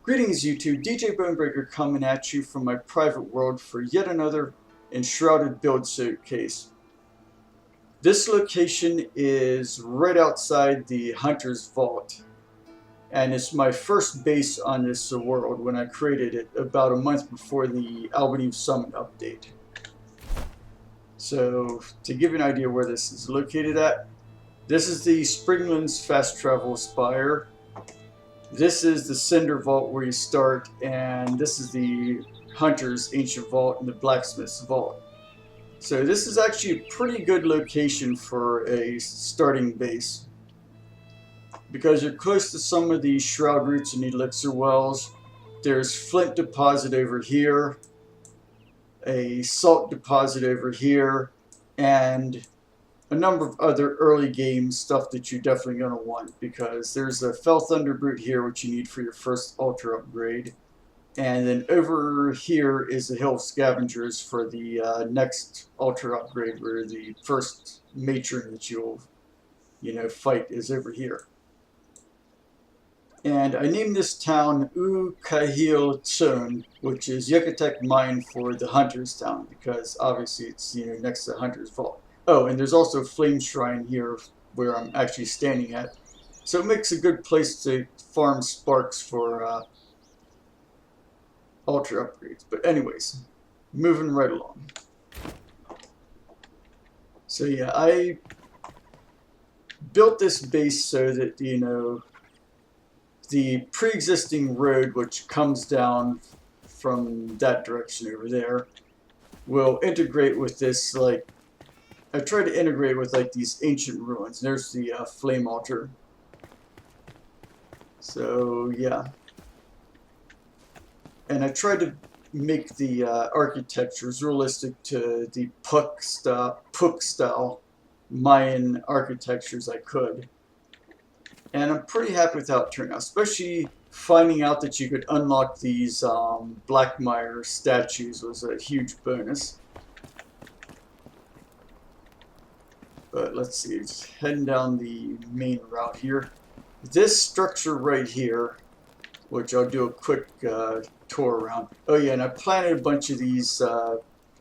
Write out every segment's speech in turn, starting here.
Greetings YouTube, DJ Bonebreaker coming at you from my private world for yet another Enshrouded build showcase. This location is right outside the Hunter's Vault, and it's my first base on this world when I created it about a month before the Albany Summit update. So to give you an idea where this is located at, this is the Springlands Fast Travel Spire. This is the Cinder Vault where you start, and this is the Hunter's Ancient Vault and the Blacksmith's Vault. So this is actually a pretty good location for a starting base, because you're close to some of the Shroud Roots and Elixir Wells. There's Flint Deposit over here, a Salt Deposit over here, and a number of other early game stuff that you're definitely going to want, because there's a Fell Thunderbrute here which you need for your first Ultra upgrade, and then over here is the Hill of Scavengers for the next Ultra upgrade, where the first matron that you'll fight is over here. And I named this town U Kaajil Ts'oon, which is Yucatec Mayan for the Hunter's Town, because obviously it's next to the Hunter's Vault. Oh, and there's also a flame shrine here where I'm actually standing at. So it makes a good place to farm sparks for Ultra upgrades. But anyways, moving right along. So yeah, I built this base so that, the pre-existing road which comes down from that direction over there will integrate with this, I tried to integrate with these ancient ruins. There's the flame altar. So yeah, and I tried to make the architectures realistic to the Puck style Mayan architectures I could, and I'm pretty happy with how it turned out. Especially finding out that you could unlock these Blackmire statues was a huge bonus. But let's see, heading down the main route here. This structure right here, which I'll do a quick tour around. Oh yeah, and I planted a bunch of these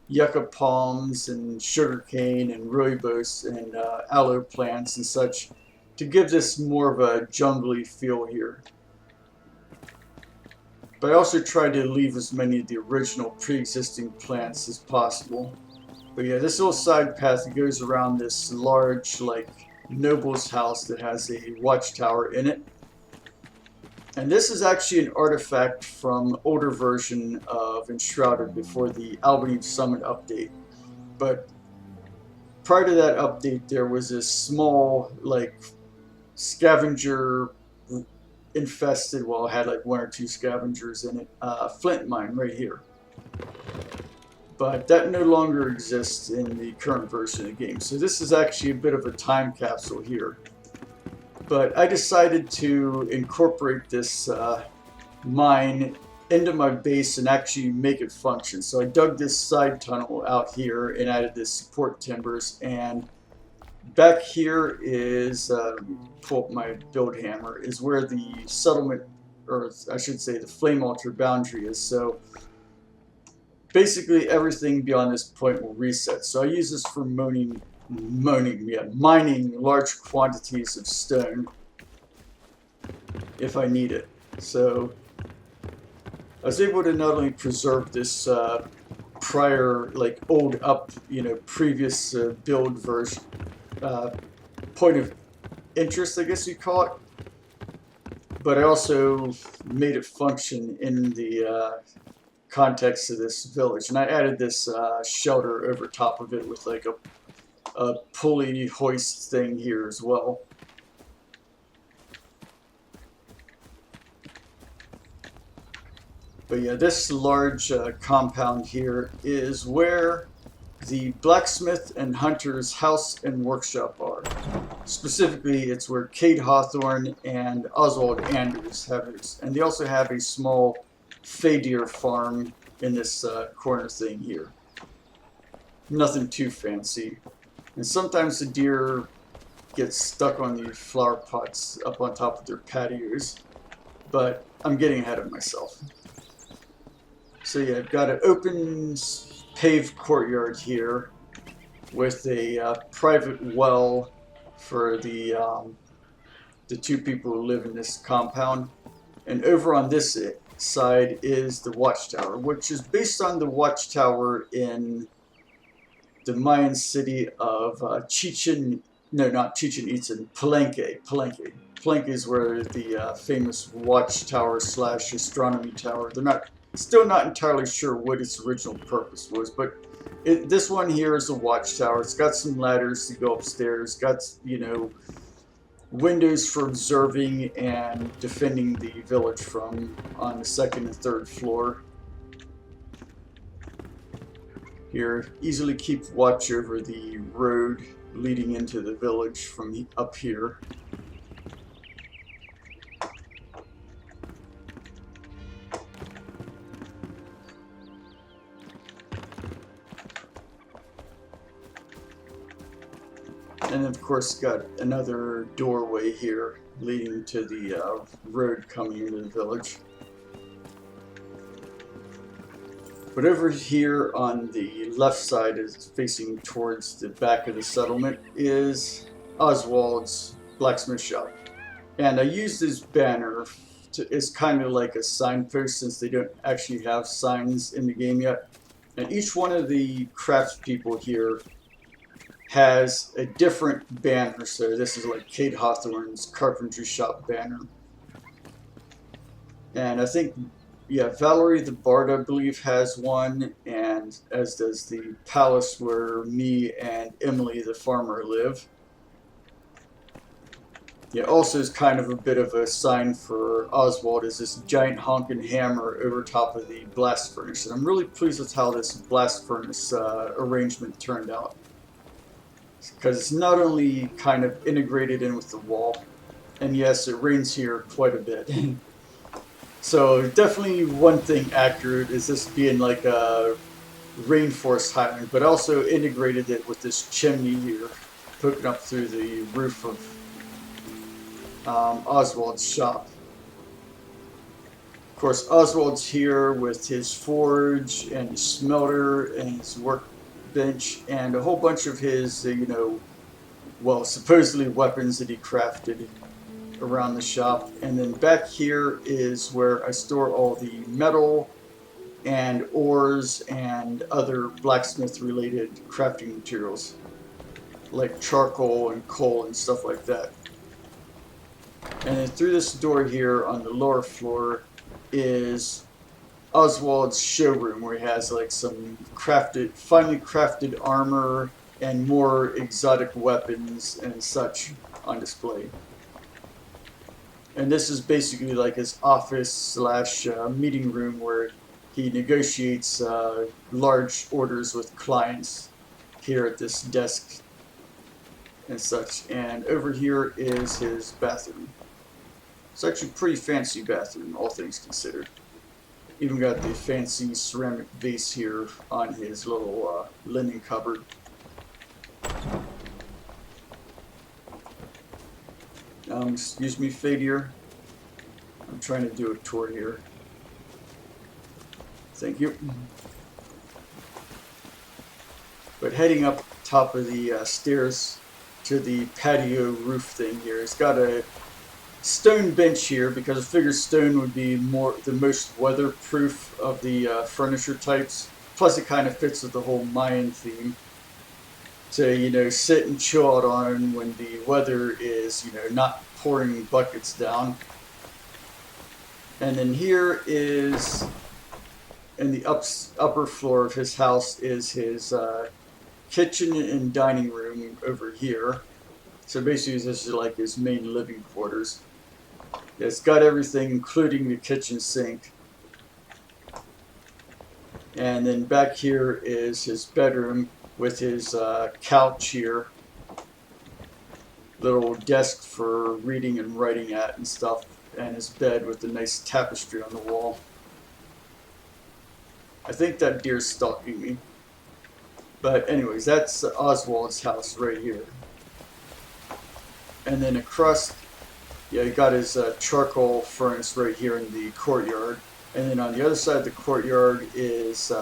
yucca palms and sugarcane and rooibos and aloe plants and such to give this more of a jungly feel here. But I also tried to leave as many of the original pre-existing plants as possible. But yeah, this little side path that goes around this large, noble's house that has a watchtower in it. And this is actually an artifact from an older version of Enshrouded before the Albany Summit update. But prior to that update, there was this small, scavenger infested, well, it had one or two scavengers in it, flint mine right here. But that no longer exists in the current version of the game. So this is actually a bit of a time capsule here. But I decided to incorporate this mine into my base and actually make it function. So I dug this side tunnel out here and added this support timbers. And back here is, pull up my build hammer, is where the settlement, or I should say the flame altar boundary is. So basically everything beyond this point will reset. So I use this for mining large quantities of stone if I need it. So I was able to not only preserve this prior, previous build version, point of interest, I guess you call it, but I also made it function in the context of this village, and I added this shelter over top of it with a pulley hoist thing here as well. But yeah, this large compound here is where the blacksmith and hunter's house and workshop are. Specifically, it's where Kate Hawthorne and Oswald Anders have theirs, and they also have a small Fey deer farm in this corner thing here. Nothing too fancy. And sometimes the deer get stuck on the flower pots up on top of their patios. But I'm getting ahead of myself. So yeah, I've got an open paved courtyard here with a private well for the two people who live in this compound. And over on this side is the watchtower, which is based on the watchtower in the Mayan city of not Chichen Itza, Palenque. Palenque is where the famous watchtower slash astronomy tower. They're still not entirely sure what its original purpose was, but this one here is a watchtower. It's got some ladders to go upstairs. Got, windows for observing and defending the village from on the second and third floor. Here, easily keep watch over the road leading into the village from up here. And of course, got another doorway here leading to the road coming into the village. But over here on the left side, is facing towards the back of the settlement, is Oswald's blacksmith shop. And I used this banner as kind of like a signpost, since they don't actually have signs in the game yet. And each one of the craftspeople here has a different banner. So this is like Kate Hawthorne's carpentry shop banner. And I think, yeah, Valerie the Bard, I believe, has one, and as does the palace where me and Emily the farmer live. Yeah, also is kind of a bit of a sign for Oswald, is this giant honking hammer over top of the blast furnace. And I'm really pleased with how this blast furnace arrangement turned out, because it's not only kind of integrated in with the wall, and yes, it rains here quite a bit. So definitely one thing accurate is this being like a rainforest highland, but also integrated it with this chimney here poking up through the roof of Oswald's shop. Of course, Oswald's here with his forge and his smelter and his workbench and a whole bunch of his, supposedly weapons that he crafted around the shop. And then back here is where I store all the metal and ores and other blacksmith related crafting materials like charcoal and coal and stuff like that. And then through this door here on the lower floor is Oswald's showroom, where he has like some finely crafted armor and more exotic weapons and such on display. And this is basically like his office slash meeting room where he negotiates large orders with clients here at this desk and such. And over here is his bathroom. It's actually a pretty fancy bathroom, all things considered. Even got the fancy ceramic vase here on his little linen cupboard. Excuse me, Fadir. I'm trying to do a tour here. Thank you. But heading up top of the stairs to the patio roof thing here, it's got a stone bench here because I figured stone would be the most weatherproof of the furniture types. Plus, it kind of fits with the whole Mayan theme to sit and chill out on when the weather is not pouring buckets down. And then here is, in the upper floor of his house, is his kitchen and dining room over here. So basically this is like his main living quarters. It's got everything including the kitchen sink. And then back here is his bedroom with his couch here. Little desk for reading and writing at and stuff. And his bed with a nice tapestry on the wall. I think that deer's stalking me. But anyways, that's Oswald's house right here. And then across Yeah, he got his charcoal furnace right here in the courtyard. And then on the other side of the courtyard is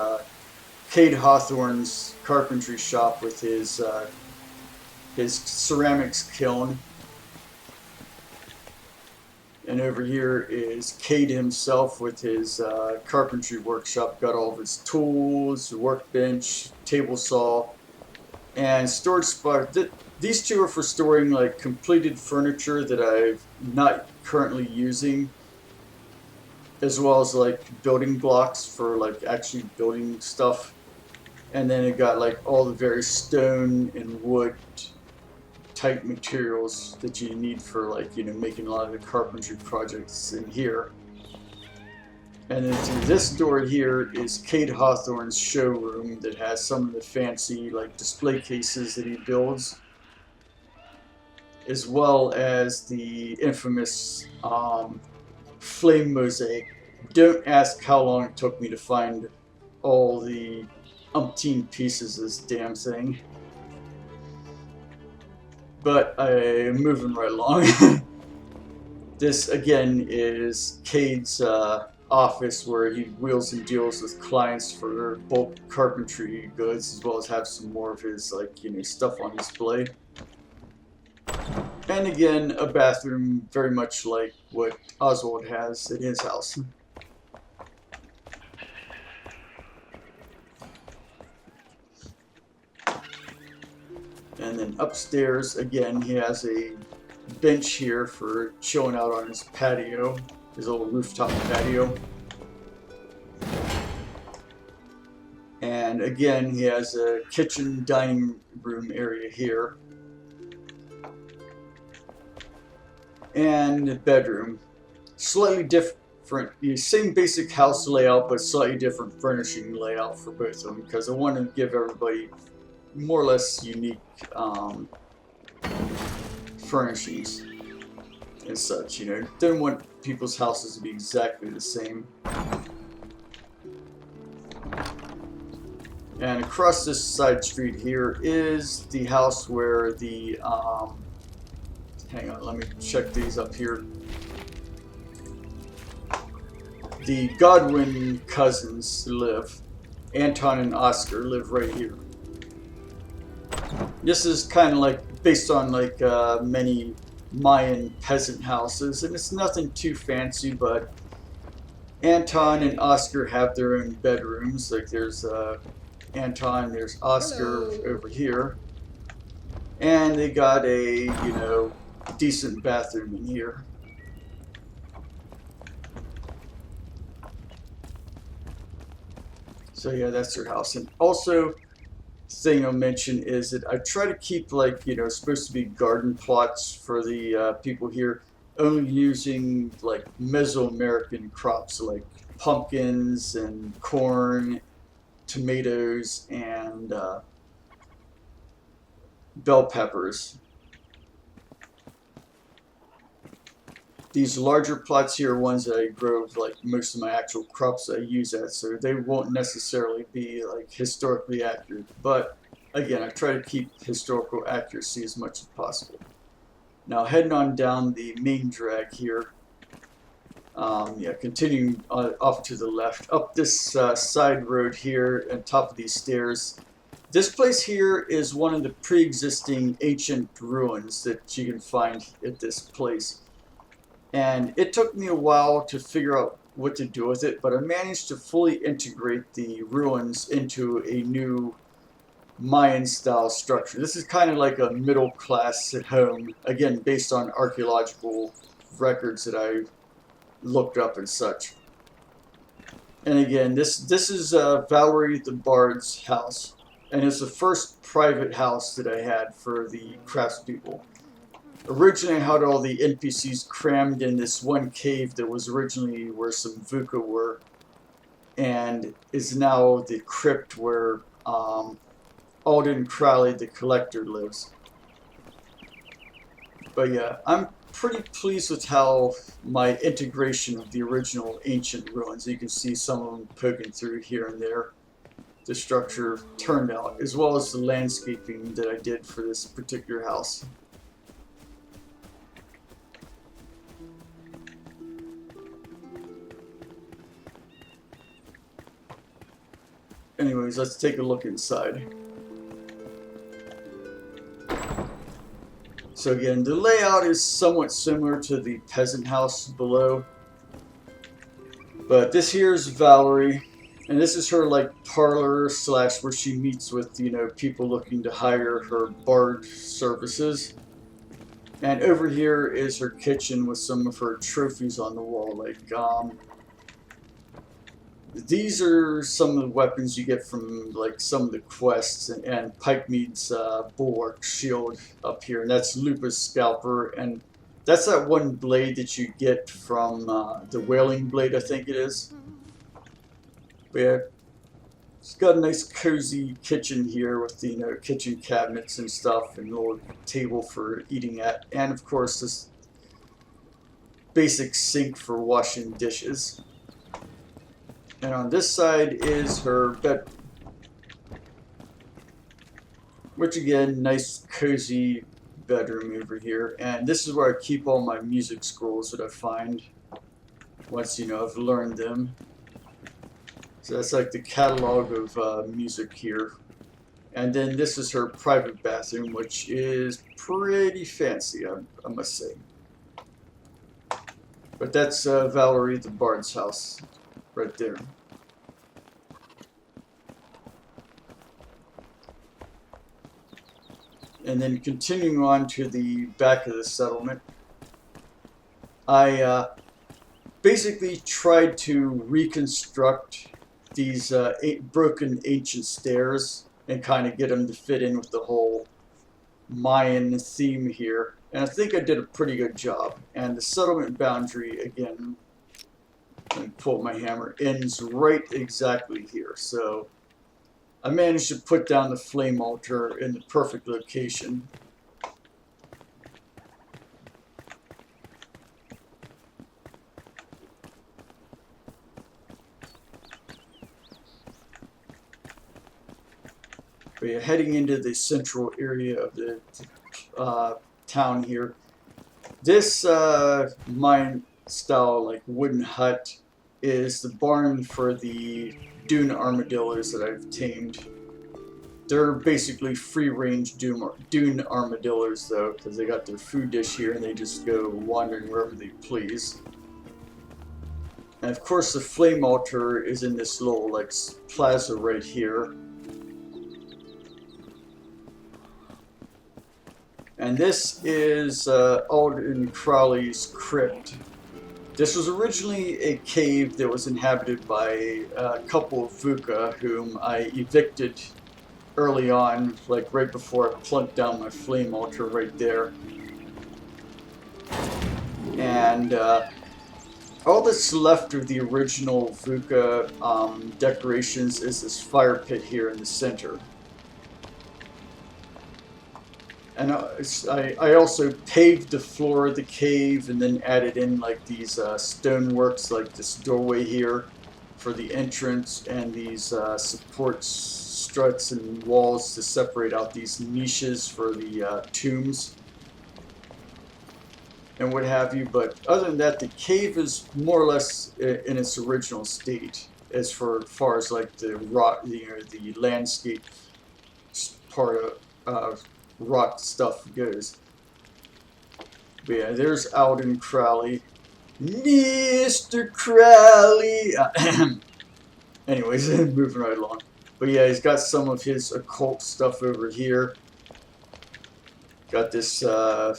Cade Hawthorne's carpentry shop with his ceramics kiln. And over here is Cade himself with his carpentry workshop. Got all of his tools, workbench, table saw, and storage spot. These two are for storing like completed furniture that I'm not currently using, as well as like building blocks for like actually building stuff. And then it got like all the various stone and wood type materials that you need for like, you know, making a lot of the carpentry projects in here. And then through this door here is Cade Hawthorne's showroom that has some of the fancy like display cases that he builds, as well as the infamous flame mosaic. Don't ask how long it took me to find all the umpteen pieces of this damn thing. But I'm moving right along. This again is Cade's office where he wheels and deals with clients for bulk carpentry goods, as well as have some more of his like, you know, stuff on display. And again, a bathroom very much like what Oswald has at his house. And then upstairs, again, he has a bench here for chilling out on his patio, his little rooftop patio. And again, he has a kitchen dining room area here. And a bedroom. Slightly different, same basic house layout, but slightly different furnishing layout for both of them, because I want to give everybody more or less unique furnishings and such, you know. Don't want people's houses to be exactly the same. And across this side street here is the house where the hang on, let me check these up here. The Godwin cousins live. Anton and Oscar live right here. This is kind of like based on like many Mayan peasant houses, and it's nothing too fancy, but Anton and Oscar have their own bedrooms. Like there's Anton, there's Oscar over here, and they got a, you know, decent bathroom in here. So yeah, that's their house. And also, thing I'll mention is that I try to keep, like, you know, supposed to be garden plots for the people here, only using like Mesoamerican crops like pumpkins and corn, tomatoes, and bell peppers. These larger plots here are ones that I grow like most of my actual crops I use at, so they won't necessarily be like historically accurate. But again, I try to keep historical accuracy as much as possible. Now heading on down the main drag here, yeah, continuing off to the left, up this side road here on top of these stairs. This place here is one of the pre-existing ancient ruins that you can find at this place. And it took me a while to figure out what to do with it, but I managed to fully integrate the ruins into a new Mayan-style structure. This is kind of like a middle class at home, again, based on archaeological records that I looked up and such. And again, this is Valerie the Bard's house, and it's the first private house that I had for the craftspeople. Originally, I had all the NPCs crammed in this one cave that was originally where some Vuka were, and is now the crypt where Alden Crowley, the collector, lives. But yeah, I'm pretty pleased with how my integration of the original ancient ruins, you can see some of them poking through here and there, the structure turned out, as well as the landscaping that I did for this particular house. anyways, let's take a look inside. So again, the layout is somewhat similar to the peasant house below. But this here is Valerie, and this is her like parlor slash where she meets with, you know, people looking to hire her bard services. And over here is her kitchen with some of her trophies on the wall, like these are some of the weapons you get from like some of the quests, and Pikemead's bulwark shield up here, and that's Lupa's scalper, and that's that one blade that you get from the whaling blade, I think it is. But yeah, it's got a nice cozy kitchen here with the, you know, kitchen cabinets and stuff, and a little table for eating at, and of course this basic sink for washing dishes. And on this side is her bedroom, which again, nice cozy bedroom over here. And this is where I keep all my music scrolls that I find once, you know, I've learned them. So that's like the catalog of music here. And then this is her private bathroom, which is pretty fancy, I must say. But that's Valerie the Bard's house right there. And then continuing on to the back of the settlement, I basically tried to reconstruct these broken ancient stairs and kind of get them to fit in with the whole Mayan theme here. And I think I did a pretty good job. And the settlement boundary, again, let me pull my hammer, ends right exactly here. So I managed to put down the flame altar in the perfect location. But yeah, heading into the central area of the town here, this Mayan style like wooden hut is the barn for the dune armadillos that I've tamed. They're basically free-range dune armadillos though, because they got their food dish here and they just go wandering wherever they please. And of course the flame altar is in this little like plaza right here. And this is Alden Crowley's crypt. This was originally a cave that was inhabited by a couple of Vuka whom I evicted early on, like right before I plunked down my flame altar right there. And all that's left of the original Vuka decorations is this fire pit here in the center. And I also paved the floor of the cave and then added in like these stoneworks, like this doorway here for the entrance, and these support struts and walls to separate out these niches for the tombs and what have you. But other than that, the cave is more or less in its original state as far as like the rock, the landscape part of rock stuff goes. But yeah, there's Alden Crowley. Mr. Crowley! Anyways, moving right along. But yeah, he's got some of his occult stuff over here. Got this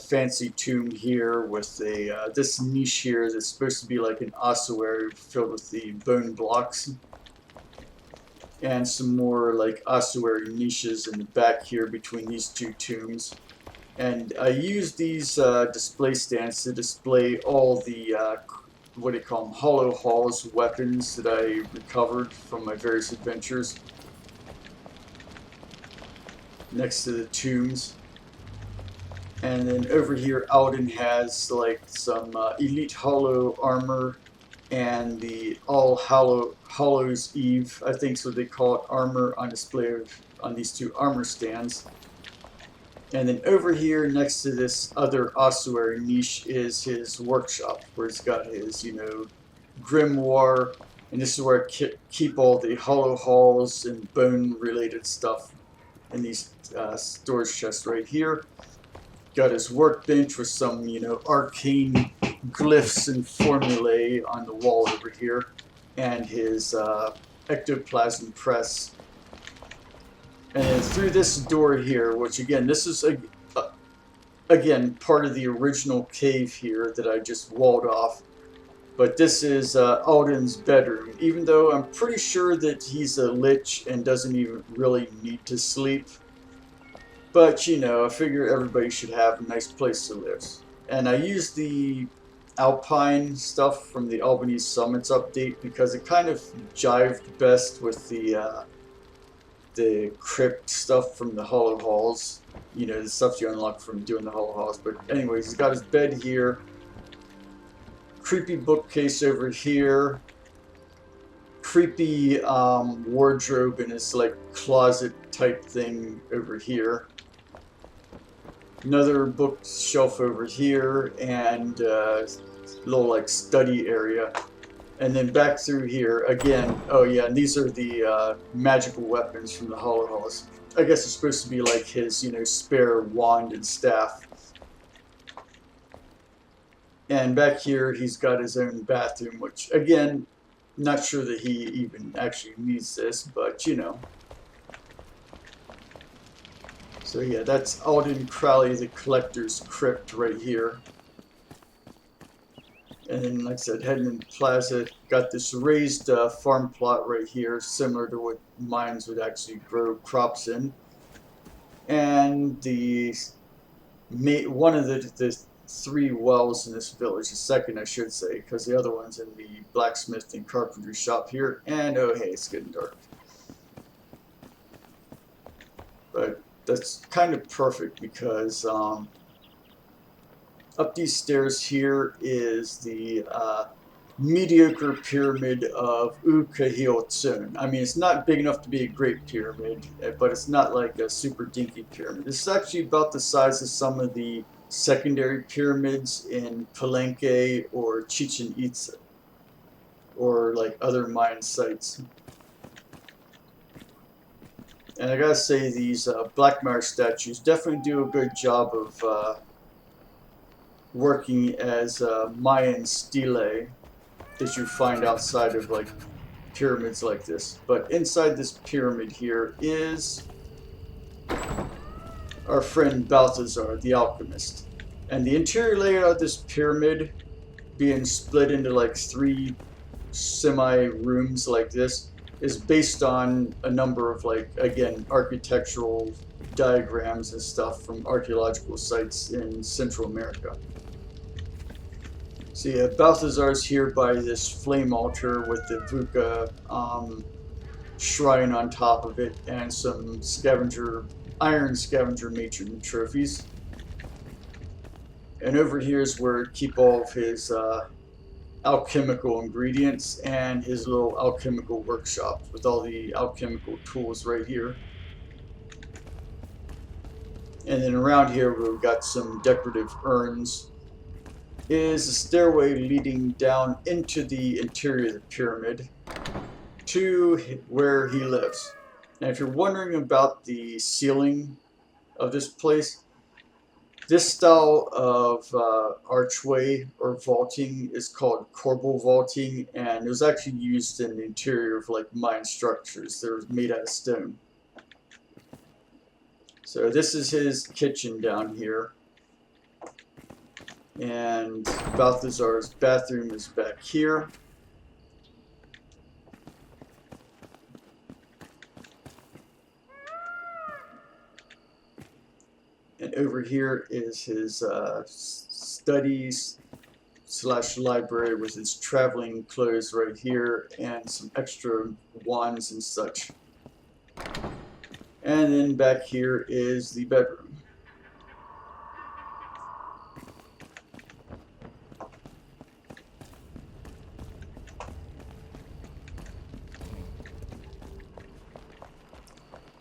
fancy tomb here with a this niche here that's supposed to be like an ossuary filled with the bone blocks. And some more like ossuary niches in the back here between these two tombs. And I use these display stands to display all the, what do you call them, Hollow Halls weapons that I recovered from my various adventures next to the tombs. And then over here, Alden has like some Elite Hollow armor and the All Hallows Eve, I think so they call it, armor on display on these two armor stands. And then over here next to this other ossuary niche is his workshop, where he's got his, you know, grimoire And this is where I keep all the hollow halls and bone related stuff in these storage chests right here. Got his workbench with some, you know, arcane glyphs and formulae on the wall over here, and his ectoplasm press. And then through this door here, which again, this is again part of the original cave here that I just walled off. But this is Alden's bedroom, even though I'm pretty sure that he's a lich and doesn't even really need to sleep. But, you know, I figure everybody should have a nice place to live. And I used the Alpine stuff from the Albany Summits update because it kind of jived best with the crypt stuff from the Hollow Halls. You know, the stuff you unlock from doing the Hollow Halls. But anyways, he's got his bed here. Creepy bookcase over here. Creepy wardrobe in his like closet type thing over here. Another bookshelf over here, and little like study area. And then back through here again. Oh yeah, and these are the magical weapons from the Hollow Halls. I guess it's supposed to be like his, you know, spare wand and staff. And back here, he's got his own bathroom, which, again, not sure that he even actually needs this, but, you know. So, yeah, that's Alden Crowley, the Collector's Crypt right here. And then, like I said, heading in the plaza, got this raised farm plot right here, similar to what Mayans would actually grow crops in. And one of the 3 wells in this village, the second I should say, because the other one's in the blacksmith and carpentry shop here, and oh hey, it's getting dark. But that's kind of perfect because up these stairs here is the mediocre pyramid of U Kaajil Ts'oon. I mean, it's not big enough to be a great pyramid, but it's not like a super dinky pyramid. This is actually about the size of some of the secondary pyramids in Palenque or Chichen Itza, or like other Mayan sites. And I gotta say, these Blackmire statues definitely do a good job of working as Mayan stelae that you find outside of like pyramids like this. But inside this pyramid here is our friend Balthazar, the alchemist. And the interior layout of this pyramid being split into like 3 semi-rooms like this is based on a number of, like, again, architectural diagrams and stuff from archaeological sites in Central America. So yeah, Balthazar's here by this flame altar with the Vuka shrine on top of it and some iron scavenger matron trophies. And over here is where I keep all of his alchemical ingredients and his little alchemical workshop with all the alchemical tools right here. And then around here we've got some decorative urns. Is a stairway leading down into the interior of the pyramid to where he lives. Now if you're wondering about the ceiling of this place, this style of archway or vaulting is called corbel vaulting, and it was actually used in the interior of like Mayan structures. They're made out of stone. So this is his kitchen down here, and Balthazar's bathroom is back here. And over here is his studies / library with his traveling clothes right here and some extra wands and such. And then back here is the bedroom.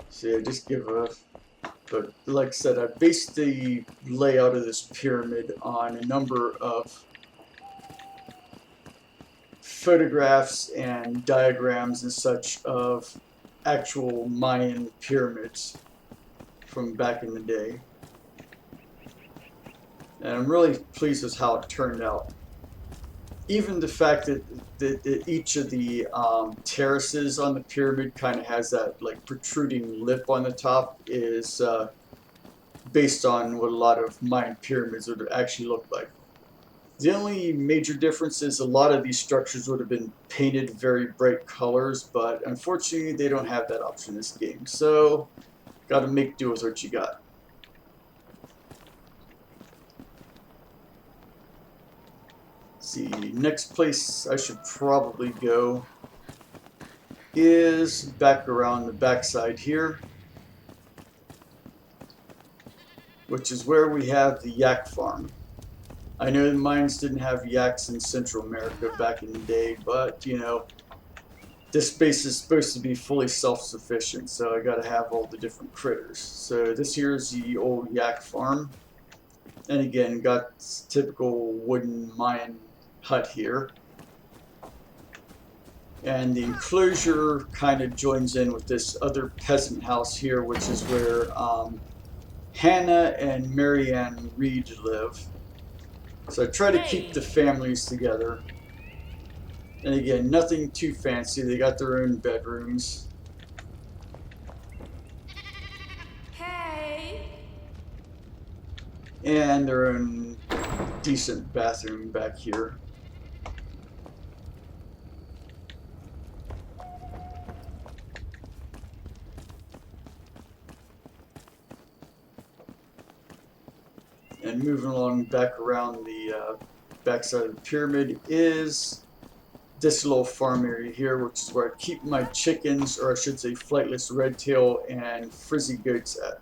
So yeah, just give a... But like I said, I based the layout of this pyramid on a number of photographs and diagrams and such of actual Mayan pyramids from back in the day. And I'm really pleased with how it turned out. Even the fact that each of the terraces on the pyramid kind of has that like protruding lip on the top is based on what a lot of Mayan pyramids would actually look like. The only major difference is a lot of these structures would have been painted very bright colors, but unfortunately they don't have that option in this game. So, gotta make do with what you got. Let's see, next place I should probably go is back around the backside here, which is where we have the yak farm. I know the Mayans didn't have yaks in Central America back in the day, but you know, this base is supposed to be fully self-sufficient, so I gotta have all the different critters. So this here is the old yak farm, and again, got typical wooden Mayan hut here. And the enclosure kind of joins in with this other peasant house here, which is where Hannah and Marianne Reed live. So I try to keep the families together. And again, nothing too fancy. They got their own bedrooms. Hey. And their own decent bathroom back here. And moving along back around the backside of the pyramid is this little farm area here, which is where I keep my chickens, or I should say flightless redtail and frizzy goats at.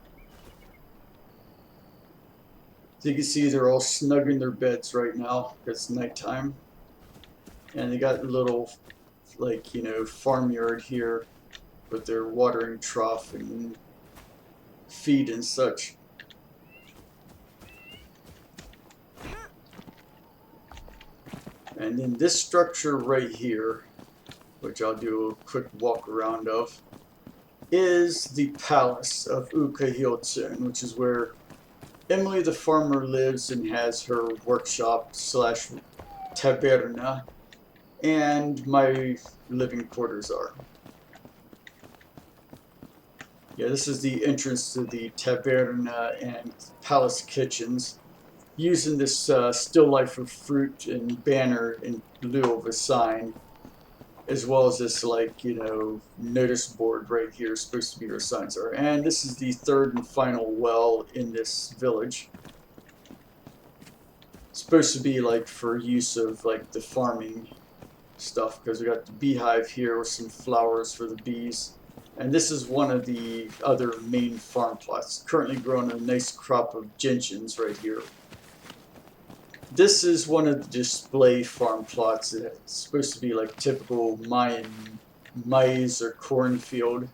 So you can see they're all snug in their beds right now because it's nighttime. And they got a little, like, you know, farmyard here with their watering trough and feed and such. And then this structure right here, which I'll do a quick walk around of, is the palace of U Kaajil Ts'oon, which is where Emily the farmer lives and has her workshop slash taberna, and my living quarters are. Yeah, this is the entrance to the taberna and palace kitchens, using this still life of fruit and banner in lieu of a sign, as well as this, like, you know, notice board right here, supposed to be where signs are. And this is the third and final well in this village. It's supposed to be like for use of like the farming stuff, because we got the beehive here with some flowers for the bees. And this is one of the other main farm plots, currently growing a nice crop of gentians right here. This is one of the display farm plots. It's supposed to be like typical Mayan maize or cornfield.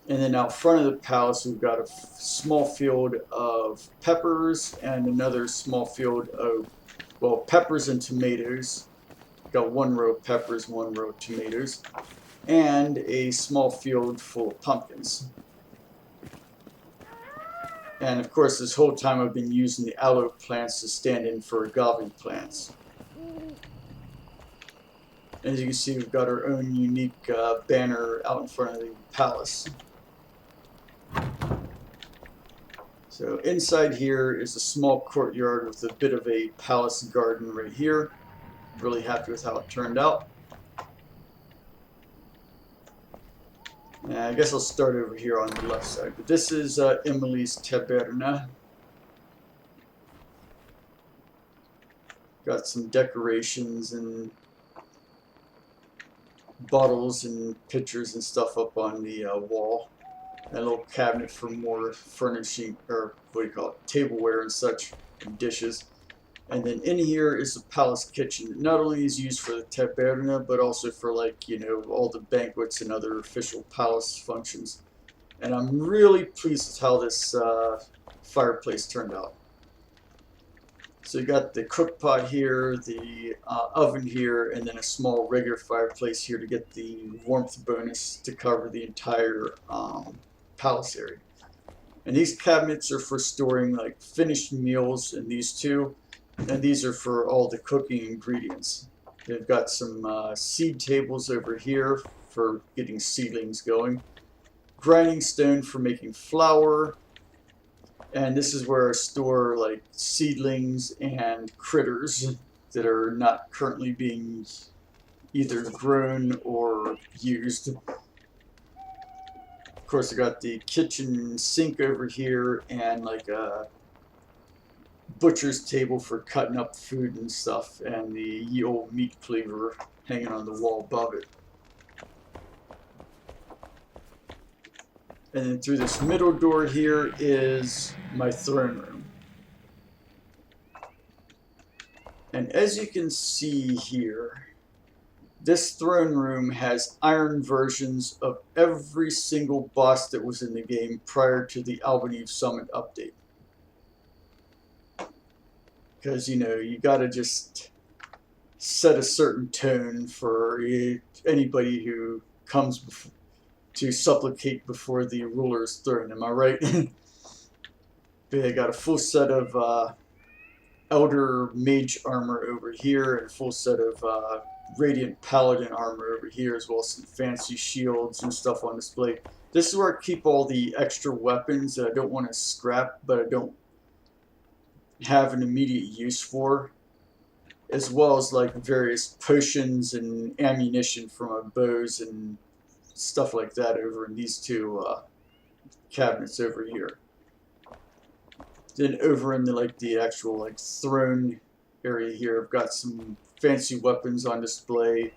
And then out front of the palace, we've got a small field of peppers and another small field of, well, peppers and tomatoes. Got one row of peppers, one row of tomatoes, and a small field full of pumpkins. And of course, this whole time I've been using the aloe plants to stand in for agave plants. As you can see, we've got our own unique banner out in front of the palace. So inside here is a small courtyard with a bit of a palace garden right here. Really happy with how it turned out. And I guess I'll start over here on the left side. But this is Emily's taberna. Got some decorations and bottles and pictures and stuff up on the wall. And a little cabinet for more furnishing, or what do you call it, tableware and such, and dishes. And then in here is the palace kitchen. It not only is used for the taberna, but also for, like, you know, all the banquets and other official palace functions. And I'm really pleased with how this fireplace turned out. So you got the cook pot here, the oven here, and then a small regular fireplace here to get the warmth bonus to cover the entire palace area. And these cabinets are for storing like finished meals, and these two, and these are for all the cooking ingredients. They've got some seed tables over here for getting seedlings going, grinding stone for making flour, and this is where I store like seedlings and critters that are not currently being either grown or used. Of course, I got the kitchen sink over here and like a butcher's table for cutting up food and stuff, and the ye old meat cleaver hanging on the wall above it. And then through this middle door here is my throne room. And as you can see here, this throne room has iron versions of every single boss that was in the game prior to the Albany Summit update. Because, you know, you gotta just set a certain tone for anybody who comes to supplicate before the ruler's throne, am I right? But I got a full set of Elder Mage armor over here, and a full set of Radiant Paladin armor over here, as well as some fancy shields and stuff on display. This is where I keep all the extra weapons that I don't want to scrap, but I don't have an immediate use for, as well as like various potions and ammunition for my bows and stuff like that over in these two cabinets over here. Then over in the actual throne area here, I've got some fancy weapons on display.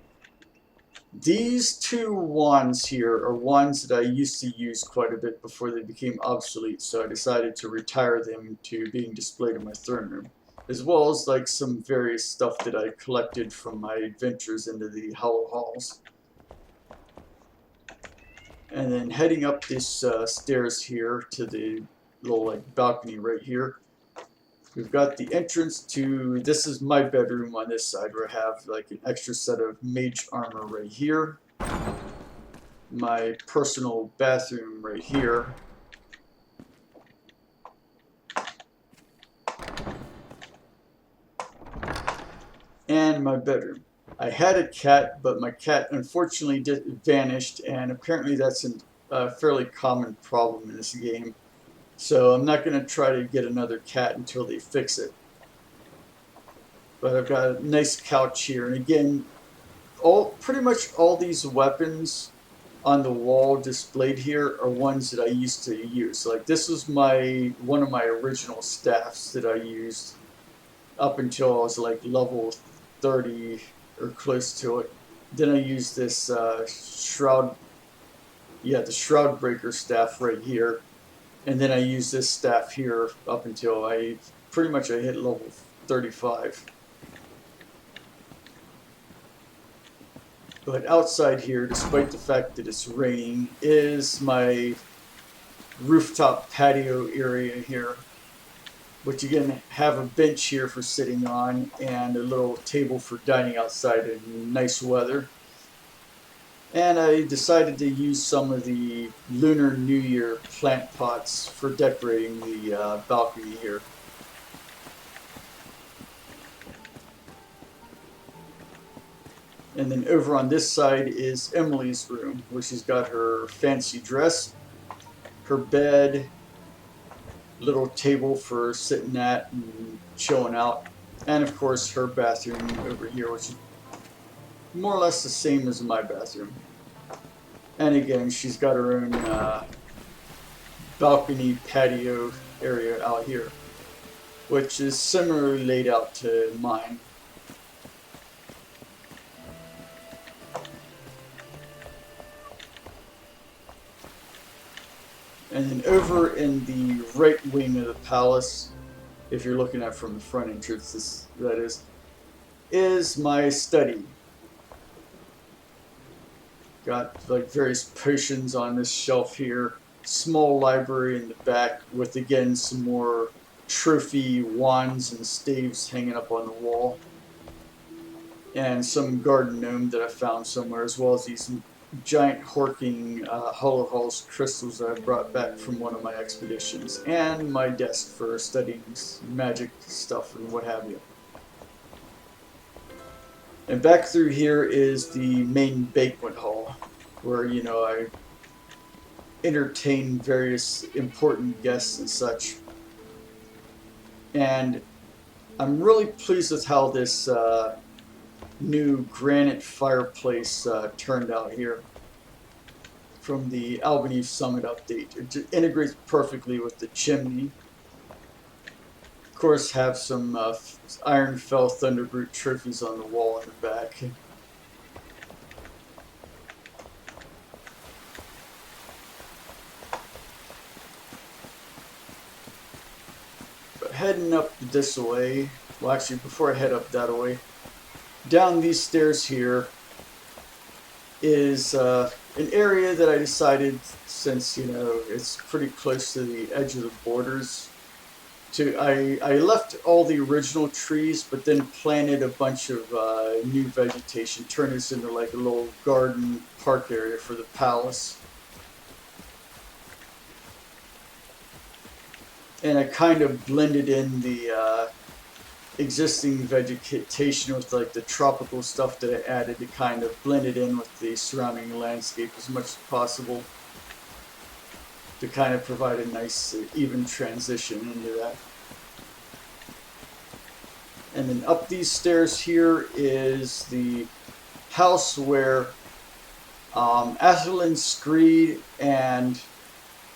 These two wands here are wands that I used to use quite a bit before they became obsolete, so I decided to retire them to being displayed in my throne room, as well as like some various stuff that I collected from my adventures into the Hollow Halls. And then heading up this stairs here to the little balcony right here, we've got the entrance to, this is my bedroom on this side, where I have like an extra set of mage armor right here. My personal bathroom right here. And my bedroom. I had a cat, but my cat unfortunately vanished, and apparently that's a fairly common problem in this game. So I'm not going to try to get another cat until they fix it. But I've got a nice couch here, and again, pretty much all these weapons on the wall displayed here are ones that I used to use. Like this was one of my original staffs that I used up until I was like level 30 or close to it. Then I used this the Shroud Breaker staff right here. And then I used this staff here up until I hit level 35. But outside here, despite the fact that it's raining, is my rooftop patio area here, which again have a bench here for sitting on and a little table for dining outside in nice weather. And I decided to use some of the Lunar New Year plant pots for decorating the balcony here. And then over on this side is Emily's room, where she's got her fancy dress, her bed, little table for sitting at and chilling out, and of course her bathroom over here, which is more or less the same as my bathroom. And again, she's got her own balcony patio area out here, which is similarly laid out to mine. And then over in the right wing of the palace, if you're looking at from the front entrance, that is my study. Got like various potions on this shelf here. Small library in the back with again some more trophy wands and staves hanging up on the wall, and some garden gnome that I found somewhere, as well as these giant horking hollow halls crystals that I brought back from one of my expeditions, and my desk for studying magic stuff and what have you. And back through here is the main banquet hall, where, you know, I entertain various important guests and such. And I'm really pleased with how this new granite fireplace turned out here from the Albany Summit update. It integrates perfectly with the chimney. Of course, have some Ironfell Thunderbrute trophies on the wall in the back. But heading up this way, well, actually, before I head up that way, down these stairs here is an area that I decided, since, you know, it's pretty close to the edge of the borders, I left all the original trees, but then planted a bunch of new vegetation, turned this into like a little garden park area for the palace. And I kind of blended in the existing vegetation with like the tropical stuff that I added to kind of blend it in with the surrounding landscape as much as possible, to kind of provide a nice even transition into that. And then up these stairs here is the house where Athelin Screed and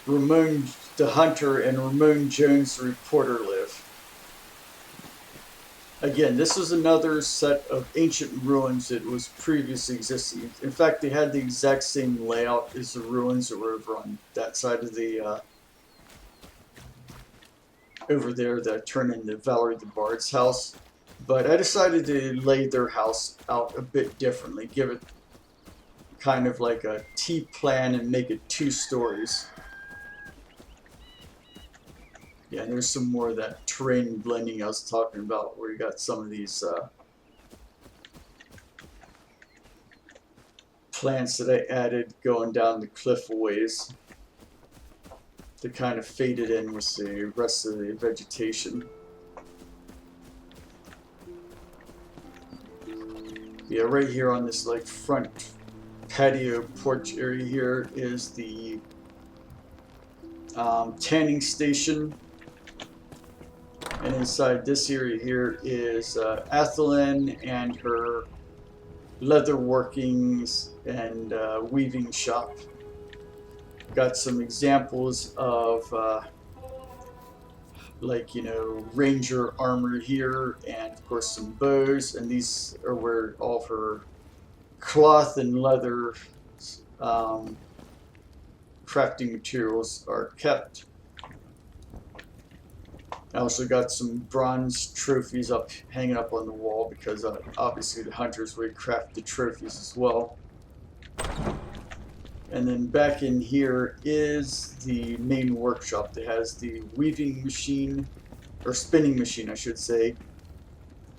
Ramon the Hunter and Ramon Jones the Reporter live. Again, this is another set of ancient ruins that was previously existing. In fact, they had the exact same layout as the ruins that were over on that side of the over there that turned into Valerie the Bard's house. But I decided to lay their house out a bit differently, give it kind of like a T-plan and make it 2 stories. Yeah, and there's some more of that terrain blending I was talking about, where you got some of these plants that I added going down the cliff a ways to kind of fade it in with the rest of the vegetation. Yeah, right here on this like front patio porch area here is the tanning station. And inside this area here is Athelin and her leather workings and weaving shop. Got some examples of like, you know, ranger armor here, and of course some bows, and these are where all of her cloth and leather crafting materials are kept. I also got some bronze trophies up, hanging up on the wall, because obviously the hunters would craft the trophies as well. And then back in here is the main workshop that has the weaving machine, or spinning machine I should say,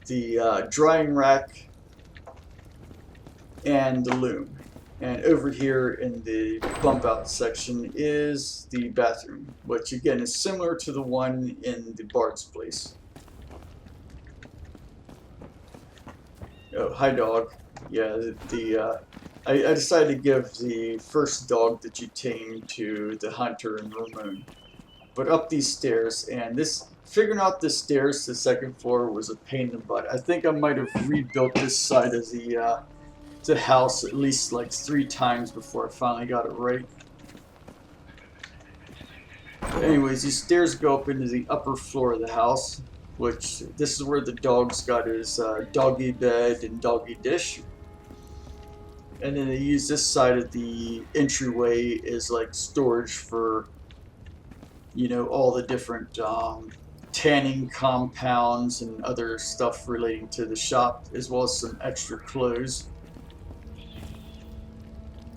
the drying rack, and the loom. And over here in the bump out section is the bathroom, which again is similar to the one in the Bard's place. Oh, hi dog. Yeah, I decided to give the first dog that you tamed to the hunter and Ramon. But up these stairs, and figuring out the stairs to the second floor was a pain in the butt. I think I might have rebuilt this side of the house at least like 3 times before I finally got it right. But anyways, these stairs go up into the upper floor of the house, which this is where the dog's got his doggy bed and doggy dish. And then they use this side of the entryway as like storage for, you know, all the different tanning compounds and other stuff relating to the shop, as well as some extra clothes.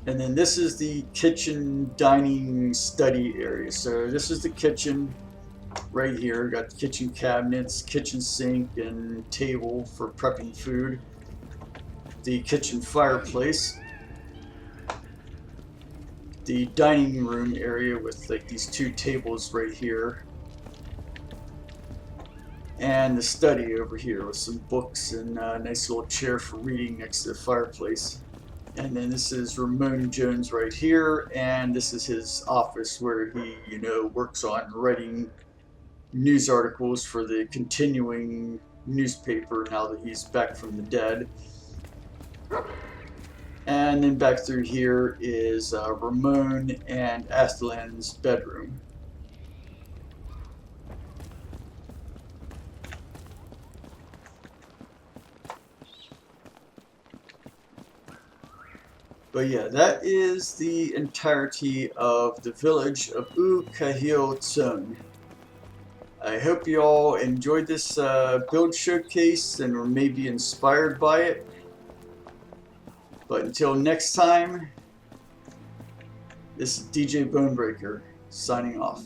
And then this is the kitchen, dining, study area. So this is the kitchen. right here. Got the kitchen cabinets, kitchen sink, and table for prepping food. The kitchen fireplace. The dining room area with like these two tables right here. And the study over here with some books and a nice little chair for reading next to the fireplace. And then this is Ramon Jones right here, and this is his office where he, works on writing news articles for the continuing newspaper now that he's back from the dead. And then back through here is Ramon and Astalan's bedroom. But yeah, that is the entirety of the village of U Kaajil Ts'oon. I hope you all enjoyed this build showcase and were maybe inspired by it. But until next time, this is DJ Bonebreaker signing off.